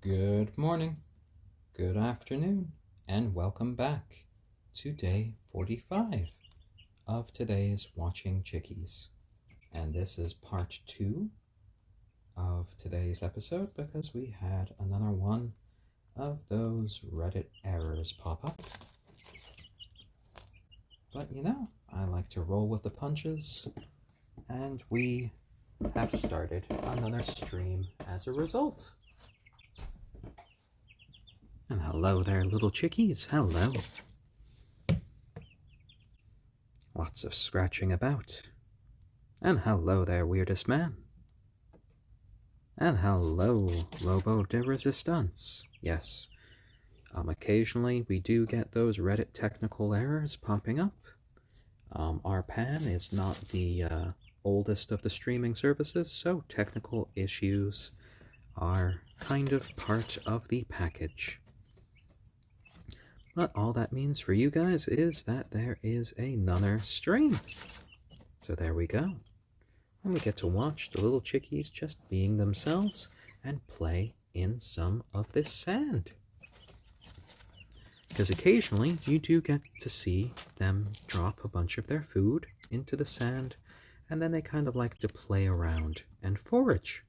Good morning, good afternoon, and welcome back to day 45 of today's Watching Chickies. And this is part 2 of today's episode because we had another one of those Reddit errors pop up. But I like to roll with the punches, and we have started another stream as a result. And hello there, little chickies. Hello. Lots of scratching about. And hello there, weirdest man. And hello, Lobo de Resistance. Yes, occasionally we do get those Reddit technical errors popping up. Our pan is not the oldest of the streaming services, so technical issues are kind of part of the package. But all that means for you guys is that there is another stream. So there we go. And we get to watch the little chickies just being themselves and play in some of this sand. Because occasionally you do get to see them drop a bunch of their food into the sand, and then they kind of like to play around and forage.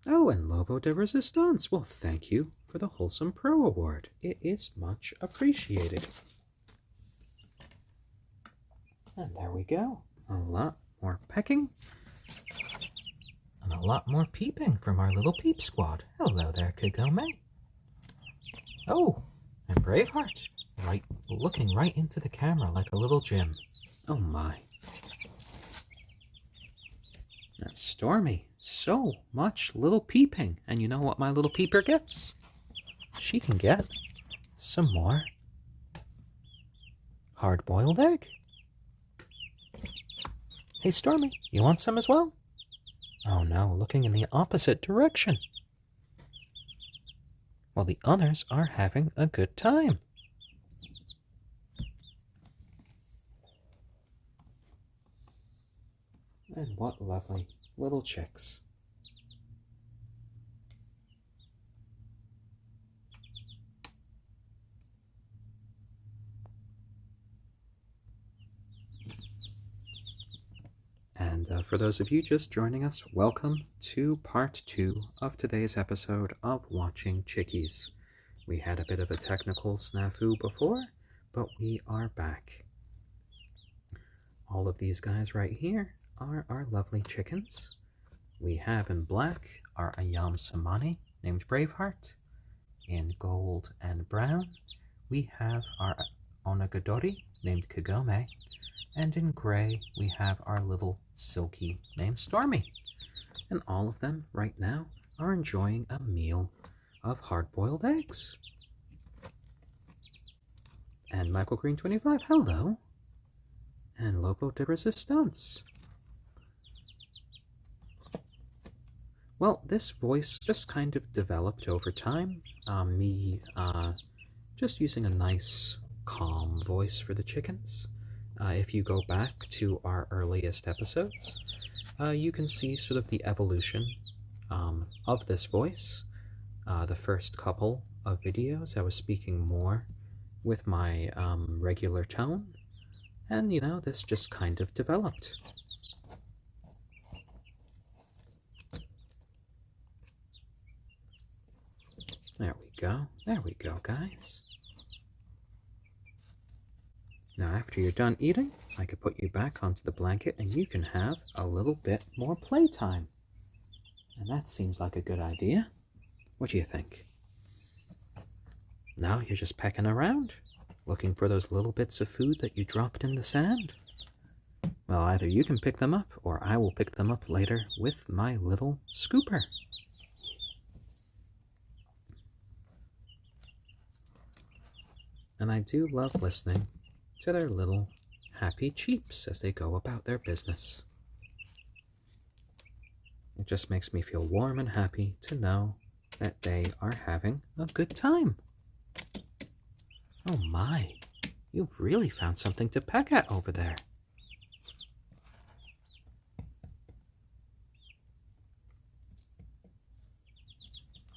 Oh, and Lobo de Resistance. Well, thank you for the Wholesome Pro Award. It is much appreciated. And there we go. A lot more pecking. And a lot more peeping from our little peep squad. Hello there, Kagome. Oh, and Braveheart. Looking right into the camera like a little Jim. Oh my. That's Stormy. So much little peeping. And you know what my little peeper gets? She can get some more hard-boiled egg. Hey, Stormy, you want some as well? Oh no, looking in the opposite direction. Well, the others are having a good time. And what lovely little chicks. And for those of you just joining us, welcome to part 2 of today's episode of Watching Chickies. We had a bit of a technical snafu before, but we are back. All of these guys right here are our lovely chickens. We have in black our ayam cemeni named Braveheart. In gold and brown, we have our onagadori named Kagome. And in gray, we have our little silkie named Stormy. And all of them right now are enjoying a meal of hard-boiled eggs. And Michael Green 25, hello. And Lobo de Resistance. Well, this voice just kind of developed over time. Me just using a nice, calm voice for the chickens. If you go back to our earliest episodes, you can see sort of the evolution of this voice. The first couple of videos, I was speaking more with my regular tone, and this just kind of developed. There we go, guys. Now, after you're done eating, I could put you back onto the blanket and you can have a little bit more playtime. And that seems like a good idea. What do you think? Now you're just pecking around, looking for those little bits of food that you dropped in the sand. Well, either you can pick them up or I will pick them up later with my little scooper. And I do love listening to their little happy cheeps as they go about their business. It just makes me feel warm and happy to know that they are having a good time. Oh my, you've really found something to peck at over there.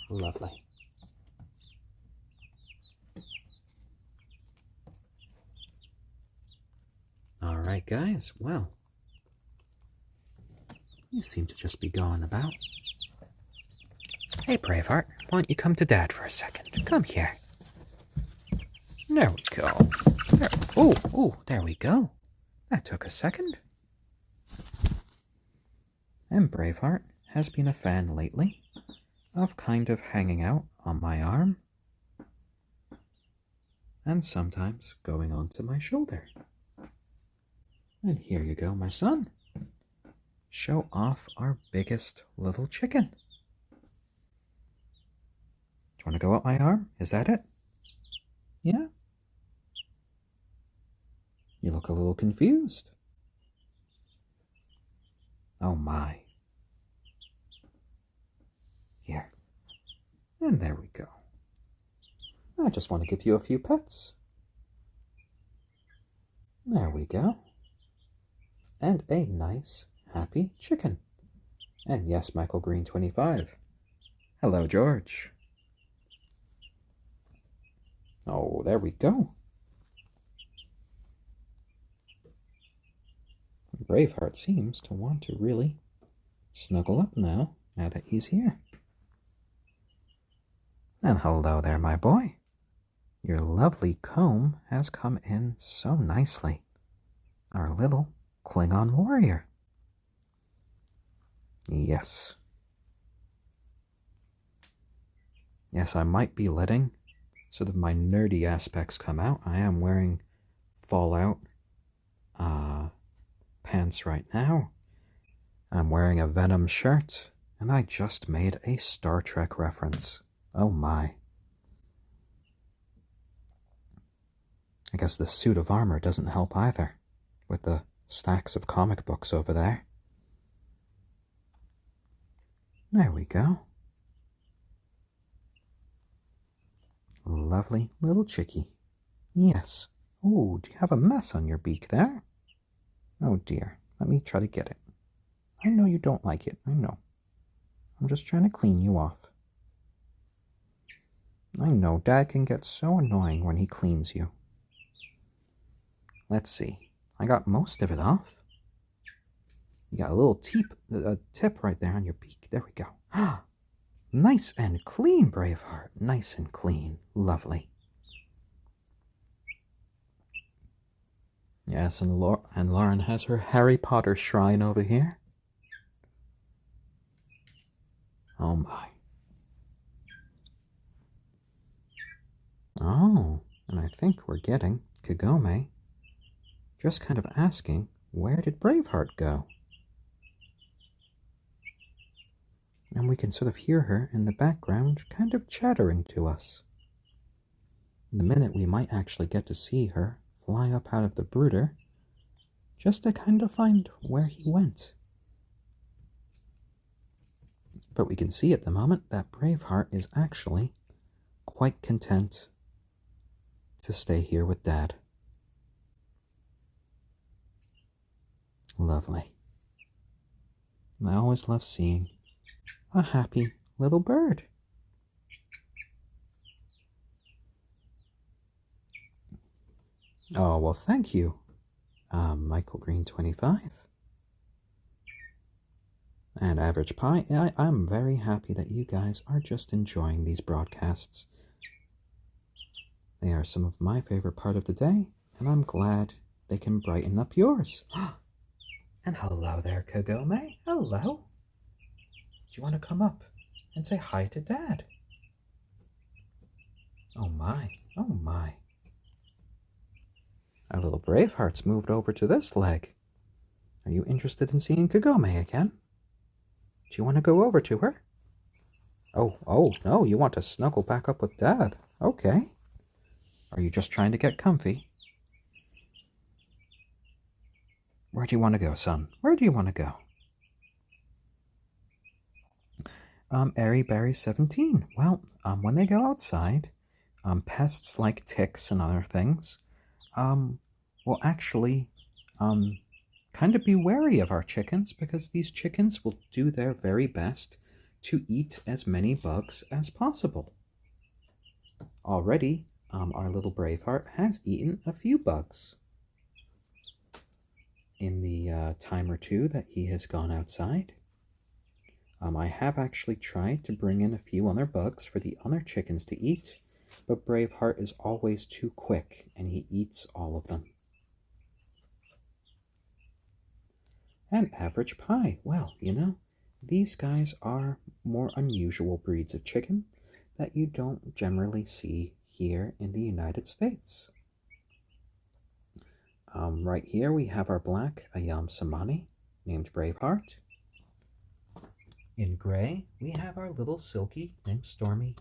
Lovely. All right, guys. Well, you seem to just be going about. Hey, Braveheart, why don't you come to Dad for a second? Come here. There we go. There. Oh, there we go. That took a second. And Braveheart has been a fan lately of kind of hanging out on my arm and sometimes going onto my shoulder. And here you go, my son. Show off our biggest little chicken. Do you want to go up my arm? Is that it? Yeah? You look a little confused. Oh my. Here. And there we go. I just want to give you a few pets. There we go. And a nice, happy chicken. And yes, Michael Green 25. Hello, George. Oh, there we go. Braveheart seems to want to really snuggle up now that he's here. And hello there, my boy. Your lovely comb has come in so nicely. Our little Klingon warrior. Yes. Yes, I might be letting sort of my nerdy aspects come out. I am wearing Fallout pants right now. I'm wearing a Venom shirt, and I just made a Star Trek reference. Oh my. I guess the suit of armor doesn't help either, with the stacks of comic books over there. There we go. Lovely little chickie. Yes. Oh, do you have a mess on your beak there? Oh dear. Let me try to get it. I know you don't like it. I know. I'm just trying to clean you off. I know, Dad can get so annoying when he cleans you. Let's see. I got most of it off. You got a little tip right there on your beak. There we go. Nice and clean, Braveheart. Nice and clean. Lovely. Yes, and Lauren has her Harry Potter shrine over here. Oh my. Oh, and I think we're getting Kagome just kind of asking, where did Braveheart go? And we can sort of hear her in the background kind of chattering to us. In the minute we might actually get to see her fly up out of the brooder just to kind of find where he went. But we can see at the moment that Braveheart is actually quite content to stay here with Dad. Lovely. I always love seeing a happy little bird. Oh, well, thank you, Michael Green 25. And Average Pie. I'm very happy that you guys are just enjoying these broadcasts. They are some of my favorite part of the day, and I'm glad they can brighten up yours. And hello there, Kagome. Hello. Do you want to come up and say hi to Dad? Oh my, oh my. Our little Braveheart's moved over to this leg. Are you interested in seeing Kagome again? Do you want to go over to her? Oh, no, you want to snuggle back up with Dad. Okay. Are you just trying to get comfy? Where do you want to go, son? Where do you want to go? Airy Berry 17. Well, when they go outside, pests like ticks and other things, will actually, kind of be wary of our chickens, because these chickens will do their very best to eat as many bugs as possible. Already, our little Braveheart has eaten a few bugs in the time or two that he has gone outside. I have actually tried to bring in a few other bugs for the other chickens to eat, but Braveheart is always too quick and he eats all of them. And Average Pie, well, you know, these guys are more unusual breeds of chicken that you don't generally see here in the United States. Right here we have our black ayam cemeni named Braveheart. In gray we have our little silkie named Stormy.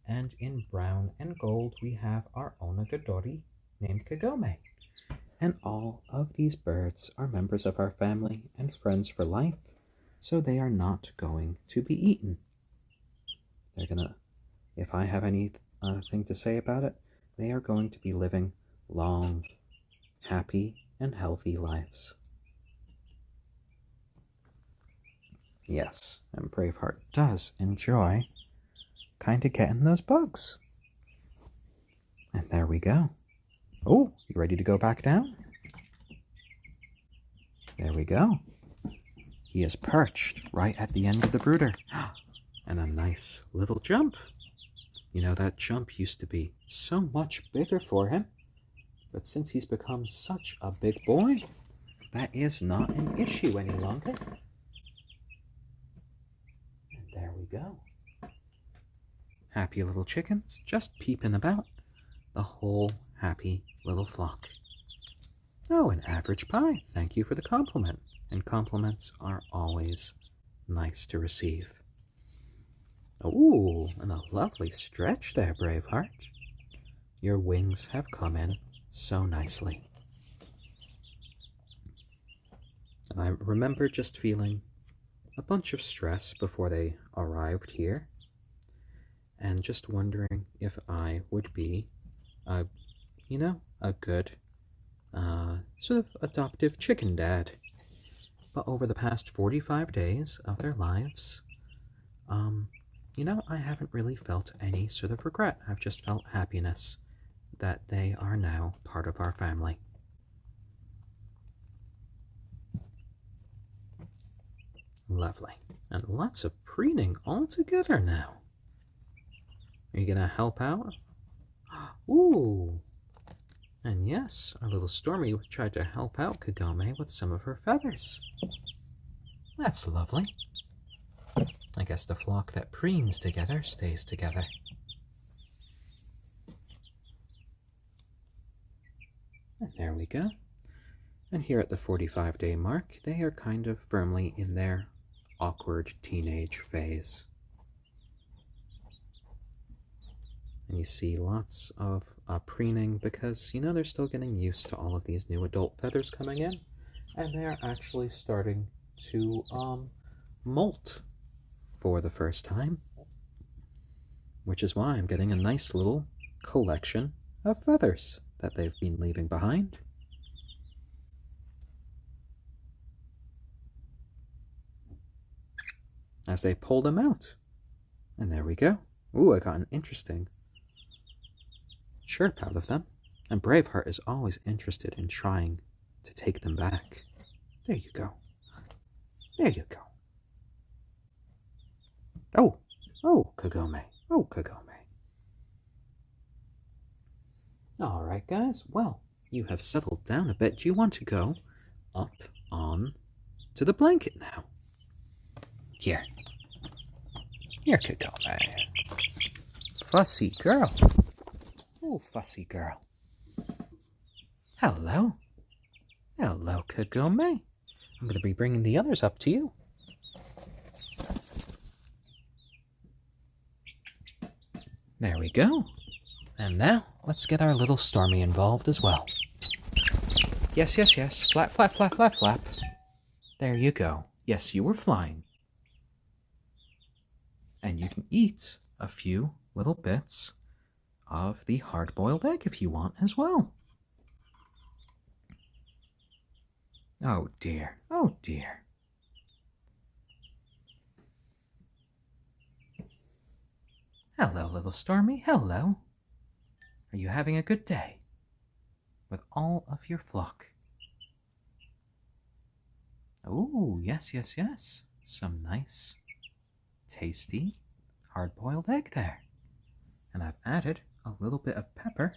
And in brown and gold we have our onagadori named Kagome. And all of these birds are members of our family and friends for life, so they are not going to be eaten. They're gonna, if I have anything to say about it, they are going to be living long, happy, and healthy lives. Yes, and Braveheart does enjoy kind of getting those bugs. And there we go. Oh, you ready to go back down? There we go. He is perched right at the end of the brooder. And a nice little jump. You know, that jump used to be so much bigger for him. But since he's become such a big boy, that is not an issue any longer. And there we go. Happy little chickens just peeping about. The whole happy little flock. Oh, an Average Pie. Thank you for the compliment. And compliments are always nice to receive. Oh, and a lovely stretch there, Braveheart. Your wings have come in so nicely. And I remember just feeling a bunch of stress before they arrived here, and just wondering if I would be a good sort of adoptive chicken dad. But over the past 45 days of their lives, I haven't really felt any sort of regret. I've just felt happiness that they are now part of our family. Lovely. And lots of preening all together now. Are you going to help out? Ooh. And yes, our little Stormy tried to help out Kagome with some of her feathers. That's lovely. I guess the flock that preens together stays together. And there we go. And here at the 45-day mark, they are kind of firmly in their awkward teenage phase. And you see lots of preening because, they're still getting used to all of these new adult feathers coming in. And they are actually starting to molt for the first time. Which is why I'm getting a nice little collection of feathers that they've been leaving behind. As they pull them out. And there we go. Ooh, I got an interesting chirp out of them. And Braveheart is always interested in trying to take them back. There you go. There you go. Oh, Kagome. Oh, Kagome. All right, guys. Well, you have settled down a bit. Do you want to go up on to the blanket now? Here. Here, Kagome. Fussy girl. Oh, fussy girl. Hello. Hello, Kagome. I'm going to be bringing the others up to you. There we go. And now, let's get our little Stormy involved as well. Yes, yes, yes. Flap, flap, flap, flap, flap. There you go. Yes, you were flying. And you can eat a few little bits of the hard-boiled egg if you want as well. Oh dear, oh dear. Hello, little Stormy. Hello. Are you having a good day with all of your flock? Oh, yes, yes, yes. Some nice, tasty, hard-boiled egg there. And I've added a little bit of pepper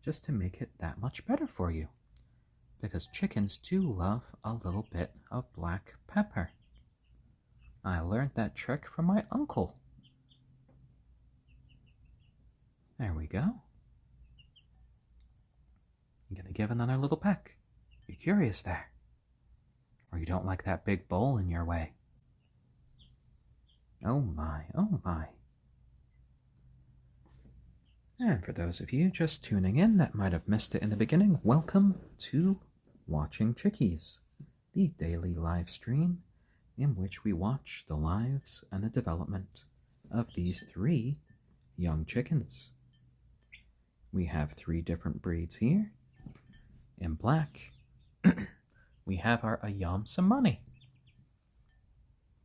just to make it that much better for you. Because chickens do love a little bit of black pepper. I learned that trick from my uncle. There we go. I'm gonna give another little peck. You're curious there. Or you don't like that big bowl in your way. Oh my, oh my. And for those of you just tuning in that might have missed it in the beginning, welcome to Watching Chickies, the daily live stream in which we watch the lives and the development of these 3 young chickens. We have 3 different breeds here. In black, we have our ayam cemeni,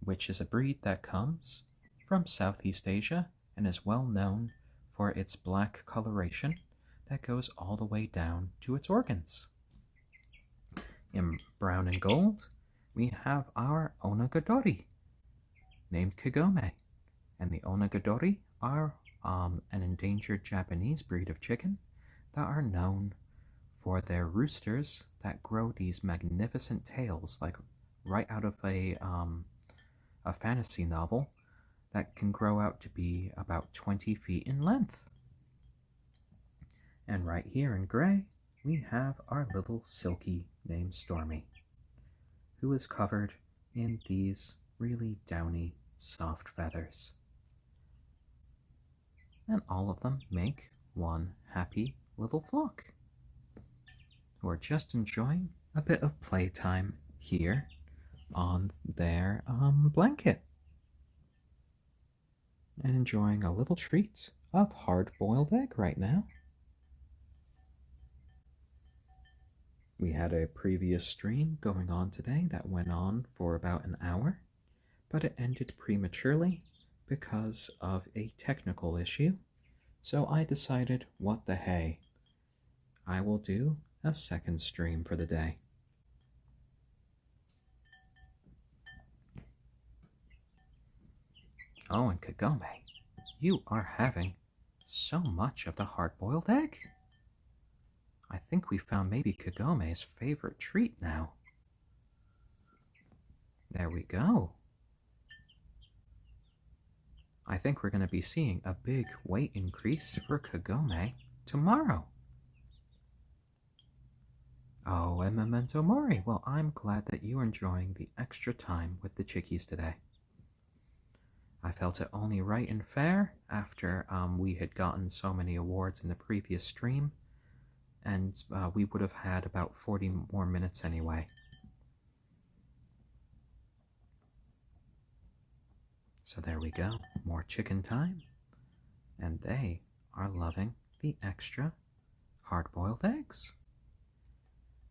which is a breed that comes from Southeast Asia and is well known for its black coloration that goes all the way down to its organs. In brown and gold, we have our onagadori, named Kagome, and the onagadori are an endangered Japanese breed of chicken that are known for their roosters that grow these magnificent tails, like right out of a fantasy novel, that can grow out to be about 20 feet in length. And right here in gray, we have our little silkie named Stormy, who is covered in these really downy, soft feathers. And all of them make one happy little flock, who are just enjoying a bit of playtime here on their blanket, and enjoying a little treat of hard-boiled egg right now. We had a previous stream going on today that went on for about an hour, but it ended prematurely because of a technical issue, so I decided, what the hey, I will do a second stream for the day. Oh, and Kagome, you are having so much of the hard-boiled egg. I think we found maybe Kagome's favorite treat now. There we go. I think we're going to be seeing a big weight increase for Kagome tomorrow. Oh, and memento mori. Well, I'm glad that you're enjoying the extra time with the chickies today. I felt it only right and fair after we had gotten so many awards in the previous stream, and we would have had about 40 more minutes anyway. So there we go, more chicken time, and they are loving the extra hard-boiled eggs.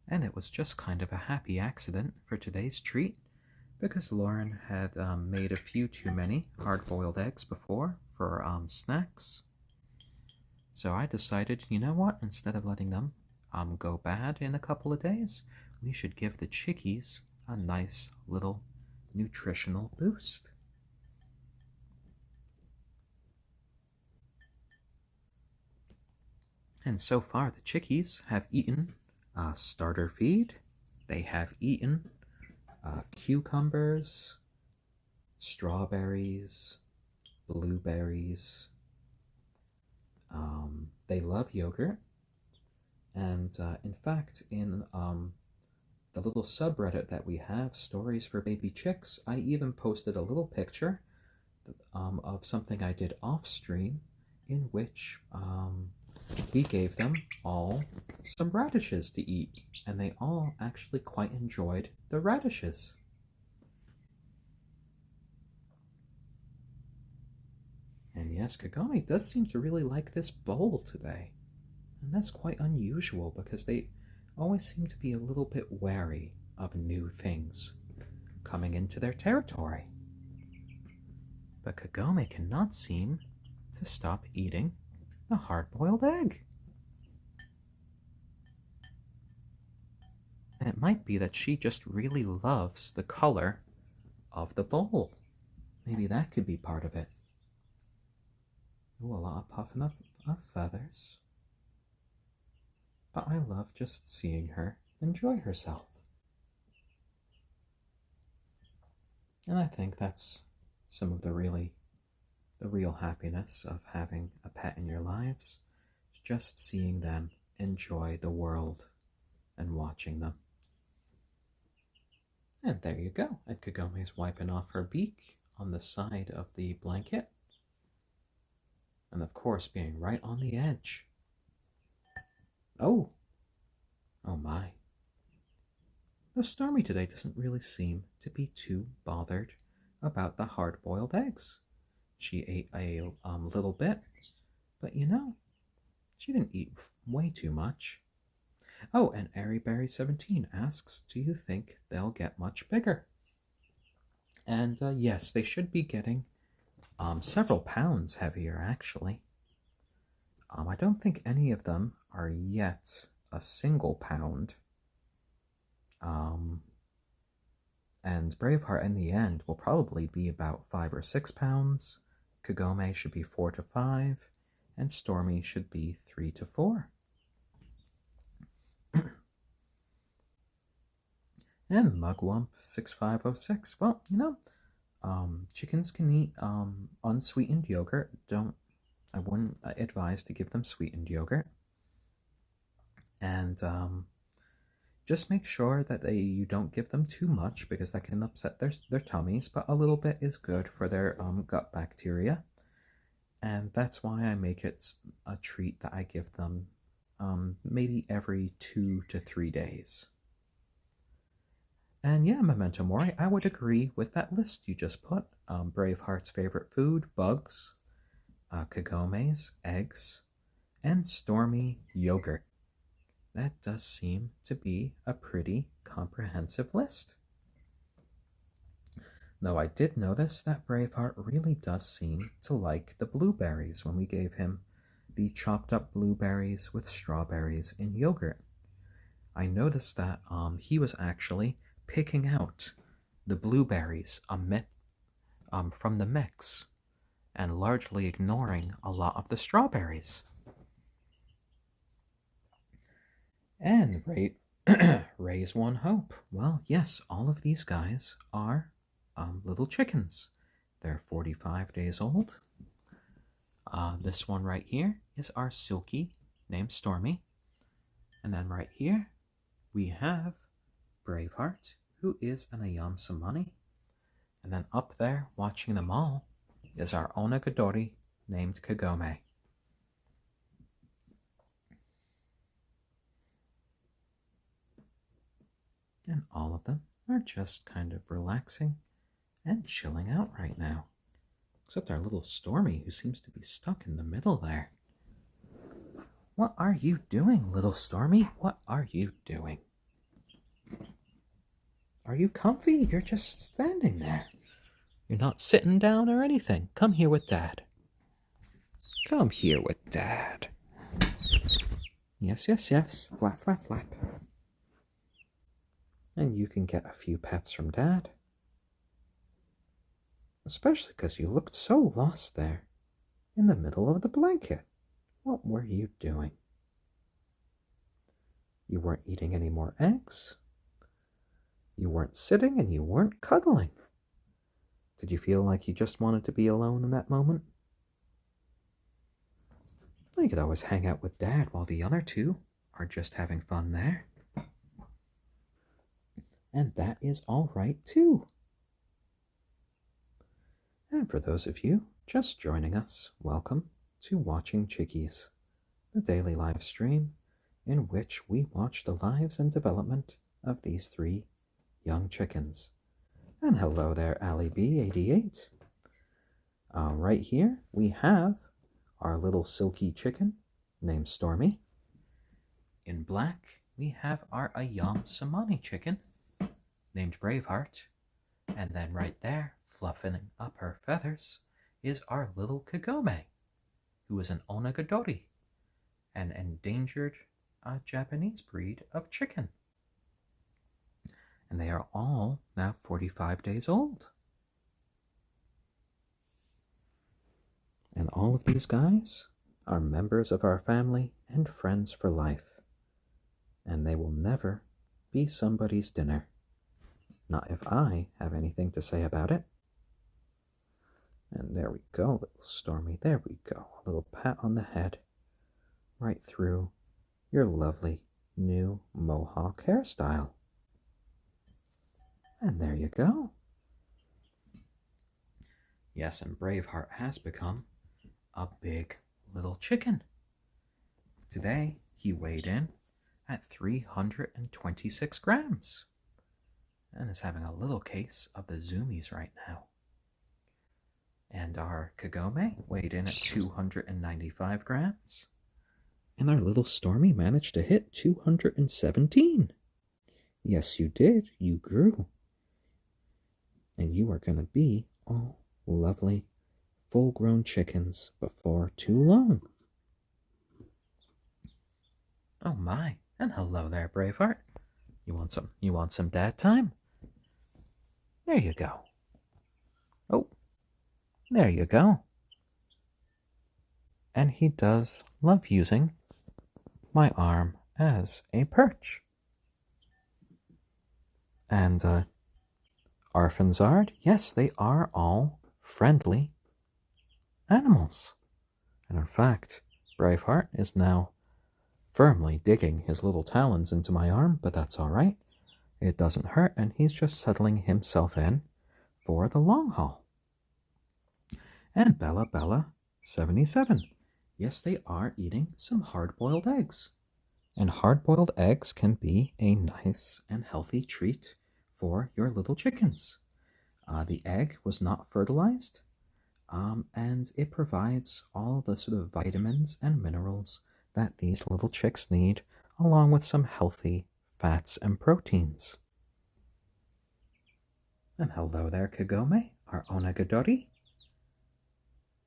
And it was just kind of a happy accident for today's treat, because Lauren had made a few too many hard-boiled eggs before for snacks. So I decided, you know what, instead of letting them go bad in a couple of days, we should give the chickies a nice little nutritional boost. And so far the chickies have eaten starter feed, they have eaten cucumbers, strawberries, blueberries. They love yogurt, and in fact, in the little subreddit that we have, Stories for Baby Chicks, I even posted a little picture of something I did off stream, in which we gave them all some radishes to eat, and they all actually quite enjoyed the radishes. And yes, Kagome does seem to really like this bowl today. And that's quite unusual because they always seem to be a little bit wary of new things coming into their territory. But Kagome cannot seem to stop eating the hard-boiled egg. And it might be that she just really loves the color of the bowl. Maybe that could be part of it. Ooh, a lot of puffing of feathers. But I love just seeing her enjoy herself. And I think that's some of the real happiness of having a pet in your lives. Just seeing them enjoy the world and watching them. And there you go. And Kagome's wiping off her beak on the side of the blanket. And of course, being right on the edge. Oh! Oh my. Though Stormy today doesn't really seem to be too bothered about the hard-boiled eggs. She ate a little bit, but she didn't eat way too much. Oh, and Airyberry17 asks, do you think they'll get much bigger? And yes, they should be getting several pounds heavier, actually. I don't think any of them are yet a single pound. And Braveheart in the end will probably be about 5 or 6 pounds. Kagome should be 4 to 5, and Stormy should be 3 to 4. And Mugwump6506. Well, chickens can eat unsweetened yogurt. I wouldn't advise to give them sweetened yogurt. And just make sure that you don't give them too much, because that can upset their tummies, but a little bit is good for their gut bacteria. And that's why I make it a treat that I give them maybe every 2 to 3 days. And yeah, Memento Mori, I would agree with that list you just put. Braveheart's favorite food, bugs, Kagome's, eggs, and Stormy, yogurt. That does seem to be a pretty comprehensive list. Though I did notice that Braveheart really does seem to like the blueberries when we gave him the chopped up blueberries with strawberries in yogurt. I noticed that he was actually picking out the blueberries from the mix and largely ignoring a lot of the strawberries. And raise one hope. Well, yes, all of these guys are little chickens. They're 45 days old. This one right here is our silkie named Stormy. And then right here we have Braveheart, who is an ayam cemeni. And then up there, watching them all, is our onagadori named Kagome. And all of them are just kind of relaxing and chilling out right now. Except our little Stormy, who seems to be stuck in the middle there. What are you doing, little Stormy? What are you doing? Are you comfy? You're just standing there. You're not sitting down or anything. Come here with Dad. Come here with Dad. Yes, yes, yes. Flap, flap, flap. And you can get a few pets from Dad. Especially because you looked so lost there, in the middle of the blanket. What were you doing? You weren't eating any more eggs. You weren't sitting and you weren't cuddling. Did you feel like you just wanted to be alone in that moment? Well, you could always hang out with Dad while the other two are just having fun there. And that is all right too. And for those of you just joining us, welcome to Watching Chickies, the daily live stream in which we watch the lives and development of these 3 young chickens. And hello there, Ali B88. Right here we have our little silky chicken named Stormy. In black we have our ayam cemeni chicken named Braveheart. And then right there, fluffing up her feathers, is our little Kagome who is an onagadori, an endangered Japanese breed of chicken. And they are all now 45 days old. And all of these guys are members of our family and friends for life. And they will never be somebody's dinner. Not if I have anything to say about it. And there we go, little Stormy. There we go. A little pat on the head. Right through your lovely new mohawk hairstyle. And there you go. Yes, and Braveheart has become a big little chicken. Today, he weighed in at 326 grams and is having a little case of the zoomies right now. And our Kagome weighed in at 295 grams. And our little Stormy managed to hit 217. Yes, you did. You grew. And you are going to be all lovely, full-grown chickens before too long. Oh my, and hello there, Braveheart. You want some dad time? There you go. Oh, there you go. And he does love using my arm as a perch. And Arfanzard, yes, they are all friendly animals. And in fact, Braveheart is now firmly digging his little talons into my arm, but that's all right. It doesn't hurt, and he's just settling himself in for the long haul. And Bella 77. Yes, they are eating some hard-boiled eggs. And hard-boiled eggs can be a nice and healthy treat for your little chickens. The egg was not fertilized, and it provides all the sort of vitamins and minerals that these little chicks need, along with some healthy fats and proteins. And hello there, Kagome, our onagadori.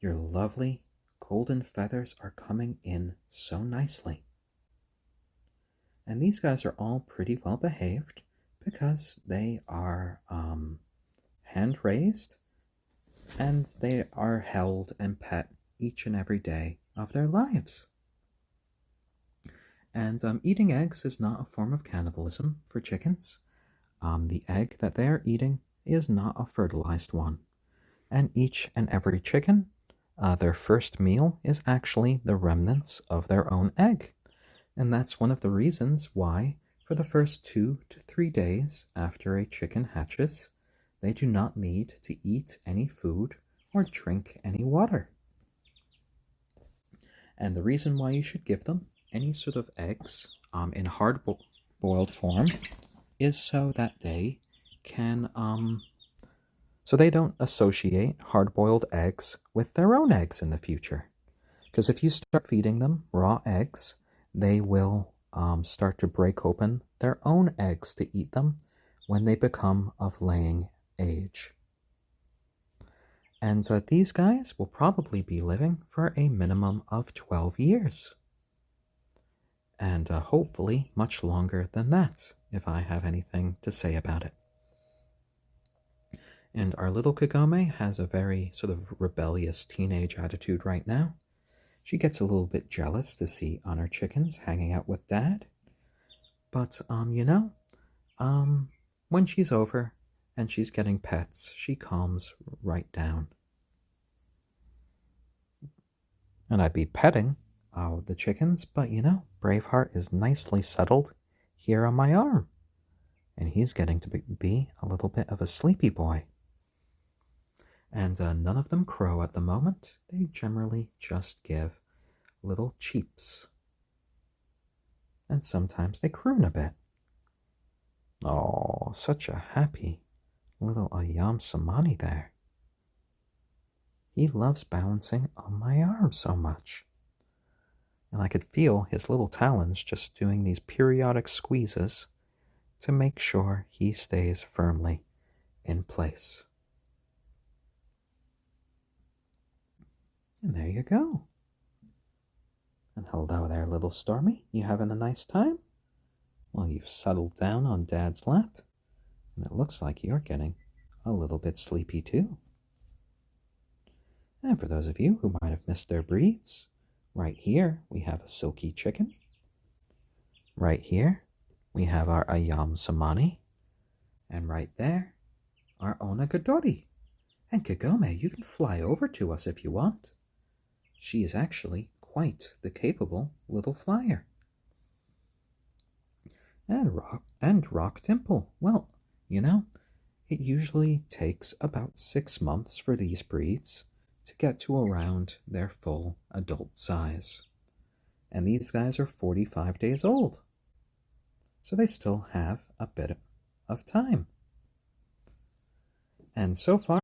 Your lovely golden feathers are coming in so nicely. And these guys are all pretty well behaved because they are hand-raised and they are held and pet each and every day of their lives. And eating eggs is not a form of cannibalism for chickens. The egg that they are eating is not a fertilized one. And each and every chicken, their first meal is actually the remnants of their own egg. And that's one of the reasons why, for the first 2 to 3 days after a chicken hatches, they do not need to eat any food or drink any water. And the reason why you should give them any sort of eggs in hard-boiled form is so that they can, so they don't associate hard-boiled eggs with their own eggs in the future. Because if you start feeding them raw eggs, they will start to break open their own eggs to eat them when they become of laying age. And these guys will probably be living for a minimum of 12 years. And hopefully much longer than that, if I have anything to say about it. And our little Kagome has a very sort of rebellious teenage attitude right now. She gets a little bit jealous to see Honor chickens hanging out with Dad. But, when she's over and she's getting pets, she calms right down. And I'd be petting the chickens, but Braveheart is nicely settled here on my arm. And he's getting to be a little bit of a sleepy boy. And none of them crow at the moment. They generally just give little cheeps. And sometimes they croon a bit. Oh, such a happy little ayam cemeni there. He loves balancing on my arm so much. And I could feel his little talons just doing these periodic squeezes to make sure he stays firmly in place. And there you go. And hello there, little Stormy. You having a nice time? Well, you've settled down on Dad's lap, and it looks like you're getting a little bit sleepy too. And for those of you who might have missed their breeds, right here we have a silkie chicken. Right here we have our ayam cemeni. And right there, our onagadori. And Kagome, you can fly over to us if you want. She is actually quite the capable little flyer. And Rock Dimple. Well, you know, it usually takes about 6 months for these breeds to get to around their full adult size. And these guys are 45 days old. So they still have a bit of time. And so far,